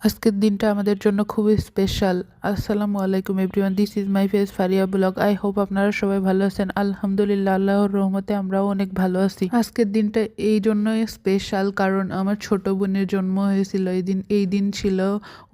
আজকের দিনটা আমাদের জন্য খুবই স্পেশাল। আসসালামু আলাইকুম everyone, this is my face Faria blog. I hope আপনারা সবাই ভালো আছেন। আলহামদুলিল্লাহ, আল্লাহর রহমতে আমরাও অনেক ভালো আছি। আজকের দিনটা এই জন্যই স্পেশাল কারণ আমার ছোট বোনের জন্ম হয়েছিল এই দিন ছিল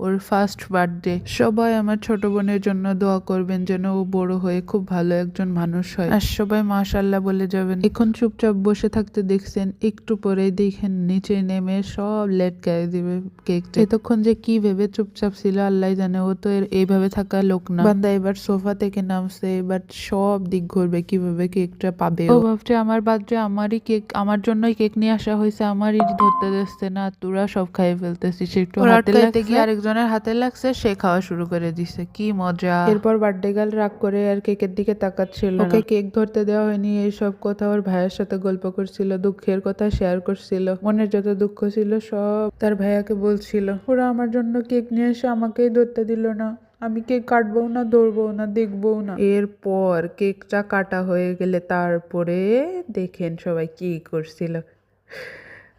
ওর ফার্স্ট বার্থডে। সবাই আমার ছোট বোনের জন্য দোয়া করবেন যেন ও বড় হয়ে খুব ভালো একজন মানুষ হয়, আর সবাই মাশাআল্লাহ বলে যাবেন। এখন চুপচাপ বসে থাকতে দেখছেন, একটু পরেই দেখেন নিচে নেমে সব লেটকায় দিবে কেকটা। এতক্ষণ যে কি ভেবে চুপচাপ ছিল আল্লাহ জানে, ও তো এইভাবে থাকা লোক না। বান্দা এবার সোফা থেকে নামছে, এবার সব দিক ঘুরবে কিভাবে কেকটা পাবে। ও ভাবছে আমার বার্থডে, আমারই কেক, আমার জন্যই কেক নিয়ে আসা হয়েছে, আমারই ধরতে দিচ্ছে না, তোরা সব খাইয়ে ফেলতেছিস। একটু হাতে লাগতে গিয়ে আরেকজনের হাতে লাগছে, সে খাওয়া শুরু করে দিছে। কি মজা। এরপর বার্থডে গার্ল রাগ করে আর কেকের দিকে তাকাচ্ছিল, ওকে কেক ধরতে দেওয়া হয়নি এইসব কথা ওর ভাইয়ের সাথে গল্প করছিল, দুঃখের কথা শেয়ার করছিল, মনের যত দুঃখ ছিল সব তার ভাইয়াকে বলছিল। ওরা আমার জন্য কেক নিয়ে এসে আমাকেই ধরতে দিল না, আমি কেক কাটবো না, ধরবো না, দেখবো না। এরপর কেকটা কাটা হয়ে গেলে তারপরে দেখেন সবাই কি করছিল।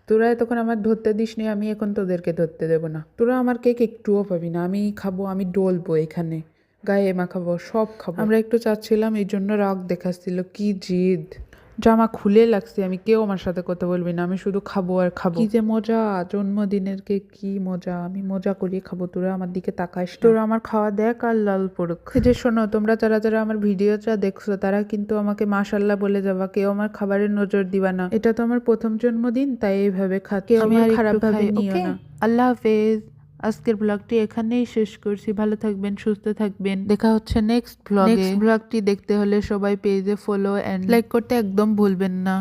তোরা এতক্ষণ আমার ধরতে দিসনি, আমি এখন তোদেরকে ধরতে দেব না। তোরা আমার কেক একটুও পাবি না, আমি খাবো, আমি ডলবো, এখানে গায়ে মাখাবো, সব খাবো। আমরা একটু চাচ্ছিলাম, এই জন্য রাগ দেখাচ্ছিল। কি জিদ, জামা খুলে লাগছে, আমি কেউ আমার সাথে কথা বলবি না, আমি শুধু খাবো আর খাবো। কি যে মজা, জন্মদিনের কেক, কি মজা, আমি মজা করিয়ে খাবো, তোরা আমার দিকে তাকাস না। তোরা আমার খাওয়া দেখ আর লাল পড়ুক। এই যে শোনো, তোমরা যারা যারা আমার ভিডিওটা দেখছো তারা কিন্তু আমাকে মাশাল্লাহ বলে যাবা, কেউ আমার খাবারের নজর দিবা না। এটা তো আমার প্রথম জন্মদিন, তাই এইভাবে খাচ্ছি, আমি আর খারাপ ভাবে নিও না। আল্লাহ হাফেজ। আজকের ব্লগটি এখানেই শেষ করছি। ভালো থাকবেন, সুস্থ থাকবেন। দেখা হচ্ছে নেক্সট ব্লগে। নেক্সট ব্লগটি দেখতে হলে সবাই পেজে ফলো এন্ড লাইক করতে একদম ভুলবেন না।